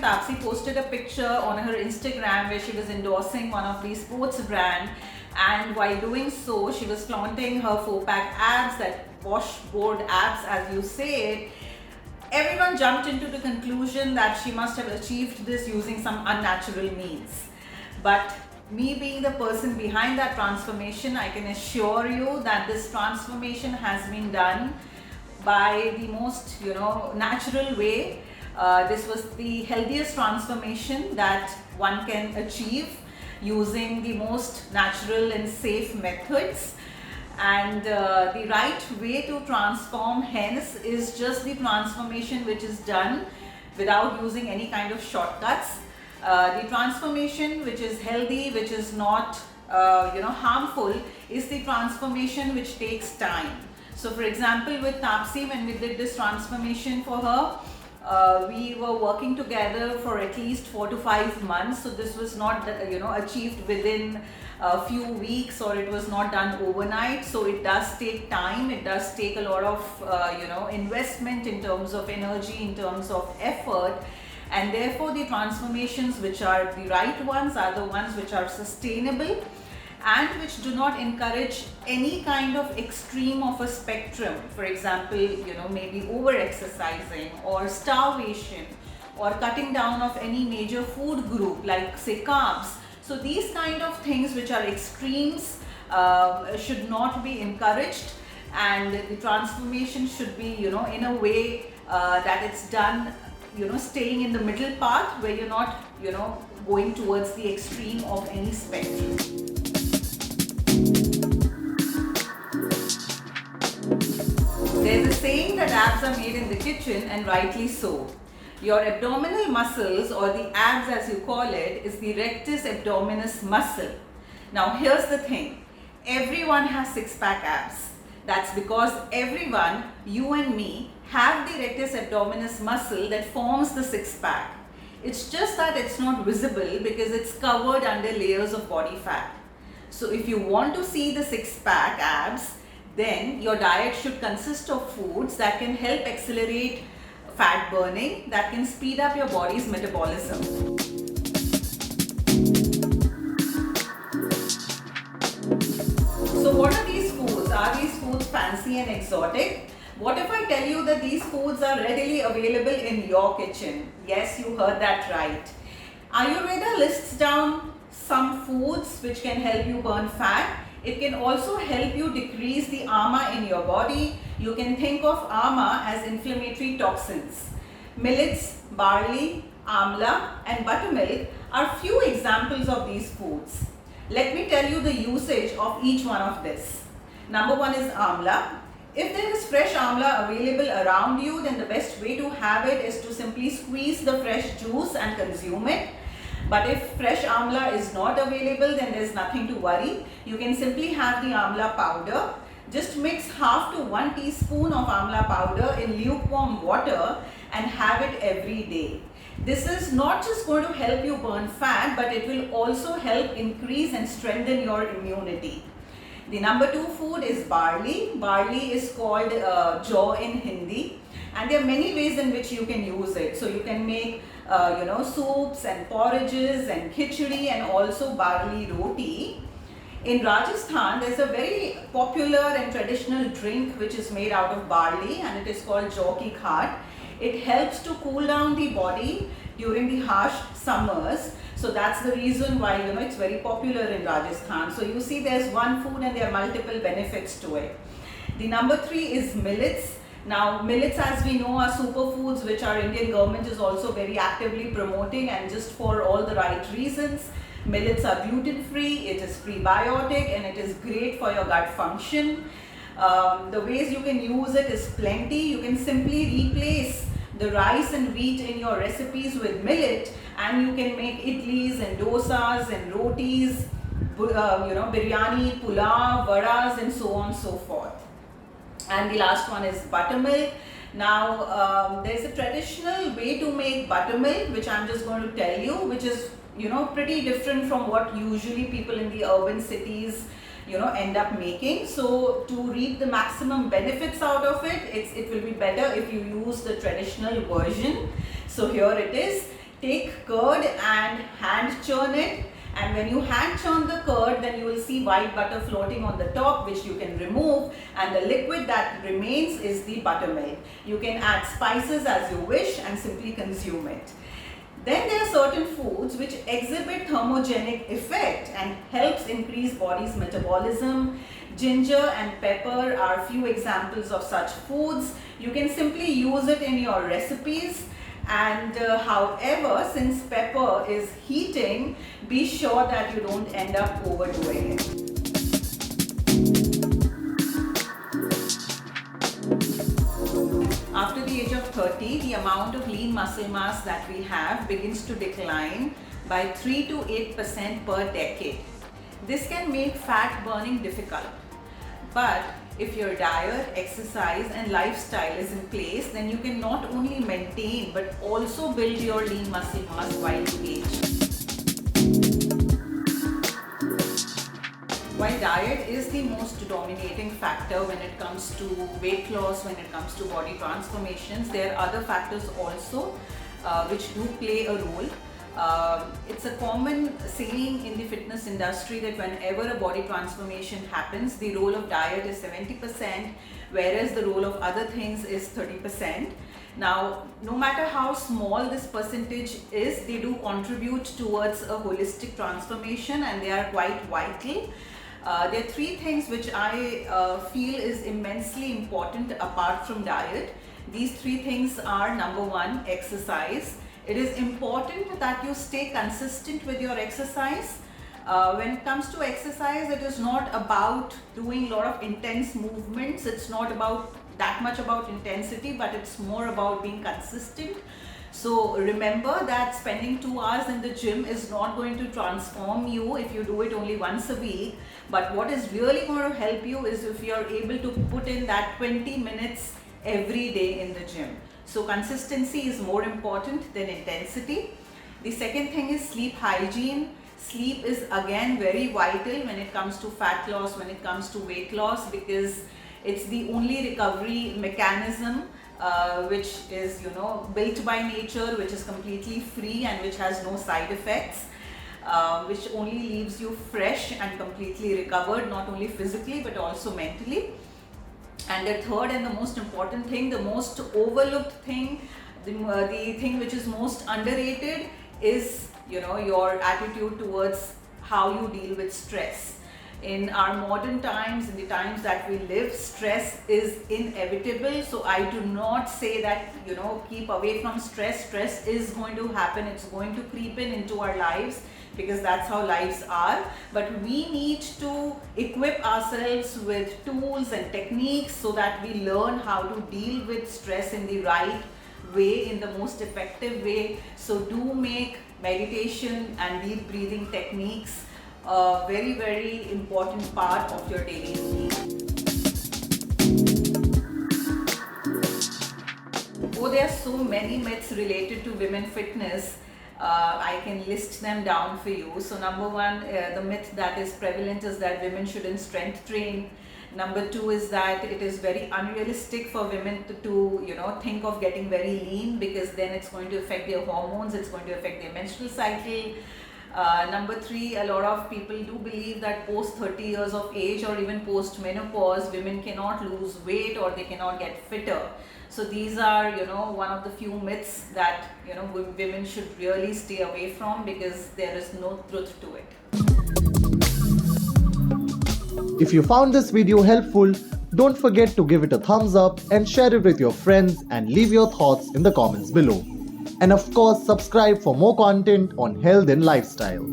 Taapsee posted a picture on her Instagram where she was endorsing one of these sports brand, and while doing so, she was flaunting her 4-pack abs, that washboard abs as you say it. Everyone jumped into the conclusion that she must have achieved this using some unnatural means. But me being the person behind that transformation, I can assure you that this transformation has been done by the most natural way. This was the healthiest transformation that one can achieve using the most natural and safe methods. And the right way to transform hence is just the transformation which is done without using any kind of shortcuts. The transformation which is healthy, which is not harmful, is the transformation which takes time. So for example, with Taapsee, when we did this transformation for her, we were working together for at least 4 to 5 months. So this was not achieved within a few weeks, or it was not done overnight. So it does take time, it does take a lot of investment in terms of energy, in terms of effort. And therefore the transformations which are the right ones are the ones which are sustainable and which do not encourage any kind of extreme of a spectrum. For example, maybe over exercising or starvation or cutting down of any major food group like say carbs. So these kind of things which are extremes should not be encouraged, and the transformation should be in a way that it's done staying in the middle path where you're not going towards the extreme of any spectrum. There's a saying that abs are made in the kitchen, and rightly so. Your abdominal muscles, or the abs as you call it, is the rectus abdominis muscle. Now here's the thing, everyone has 6-pack abs. That's because everyone, you and me, have the rectus abdominis muscle that forms the 6-pack. It's just that it's not visible because it's covered under layers of body fat. So if you want to see the 6-pack abs, then your diet should consist of foods that can help accelerate fat burning, that can speed up your body's metabolism. So what are these foods? Are these foods fancy and exotic? What if I tell you that these foods are readily available in your kitchen? Yes, you heard that right. Ayurveda lists down some foods which can help you burn fat. It can also help you decrease the ama in your body. You can think of ama as inflammatory toxins. Millets, barley, amla and buttermilk are few examples of these foods. Let me tell you the usage of each one of this. Number one is amla. If there is fresh amla available around you, then the best way to have it is to simply squeeze the fresh juice and consume it. But if fresh amla is not available, then there is nothing to worry. You can simply have the amla powder. Just mix half to 1 teaspoon of amla powder in lukewarm water and have it every day. This is not just going to help you burn fat, but it will also help increase and strengthen your immunity. The number 2 food is barley. Barley is called jaw in Hindi, and there are many ways in which you can use it. So you can make soups and porridges and khichdi and also barley roti. In Rajasthan, there's a very popular and traditional drink which is made out of barley, and it is called jaw ki khat. It helps to cool down the body during the harsh summers. So that's the reason why it's very popular in Rajasthan. So you see, there's one food and there are multiple benefits to it. The number 3 is millets. Now millets, as we know, are superfoods which our Indian government is also very actively promoting, and just for all the right reasons. Millets are gluten free, it is prebiotic, and it is great for your gut function. The ways you can use it is plenty. You can simply replace the rice and wheat in your recipes with millet, and you can make idlis and dosas and rotis, biryani, pulao, vadas and so on and so forth. And the last one is buttermilk. Now there's a traditional way to make buttermilk which I'm just going to tell you, which is pretty different from what usually people in the urban cities end up making. So to reap the maximum benefits out of it, it will be better if you use the traditional version. So here it is. Take curd and hand churn it, and when you hand churn the curd, then you will see white butter floating on the top, which you can remove, and the liquid that remains is the buttermilk. You can add spices as you wish and simply consume it. Then there are certain foods which exhibit thermogenic effect and helps increase body's metabolism. Ginger and pepper are few examples of such foods. You can simply use it in your recipes. And however, since pepper is heating, be sure that you don't end up overdoing it. After the age of 30, the amount of lean muscle mass that we have begins to decline by 3 to 8% per decade. This can make fat burning difficult. But if your diet, exercise and lifestyle is in place, then you can not only maintain but also build your lean muscle mass while you age. While diet is the most dominating factor when it comes to weight loss, when it comes to body transformations, there are other factors also which do play a role. It's a common saying in the fitness industry that whenever a body transformation happens, the role of diet is 70%, whereas the role of other things is 30%. Now, no matter how small this percentage is, they do contribute towards a holistic transformation and they are quite vital. There are three things which I feel is immensely important apart from diet. These three things are: number one, exercise. It is important that you stay consistent with your exercise. When it comes to exercise, it is not about doing a lot of intense movements. It's not about that much about intensity, but it's more about being consistent. So remember that spending 2 hours in the gym is not going to transform you if you do it only once a week. But what is really going to help you is if you are able to put in that 20 minutes every day in the gym. So consistency is more important than intensity. The second thing is sleep hygiene. Sleep is again very vital when it comes to fat loss, when it comes to weight loss, because it's the only recovery mechanism which is built by nature, which is completely free and which has no side effects, which only leaves you fresh and completely recovered, not only physically but also mentally. And the third and the most important thing, the most overlooked thing, the thing which is most underrated is your attitude towards how you deal with stress. In our modern times, in the times that we live, stress is inevitable. So I do not say that keep away from stress. Stress is going to happen. It's going to creep into our lives, because that's how lives are. But we need to equip ourselves with tools and techniques so that we learn how to deal with stress in the right way, in the most effective way. So do make meditation and deep breathing techniques a very, very important part of your daily routine. Oh, there are so many myths related to women fitness. I can list them down for you. So number one, the myth that is prevalent is that women shouldn't strength train. Number two is that it is very unrealistic for women to think of getting very lean, because then it's going to affect their hormones, it's going to affect their menstrual cycle. Number three, a lot of people do believe that post 30 years of age or even post menopause, women cannot lose weight or they cannot get fitter. So these are one of the few myths that women should really stay away from, because there is no truth to it. If you found this video helpful, don't forget to give it a thumbs up and share it with your friends and leave your thoughts in the comments below. And of course, subscribe for more content on health and lifestyle.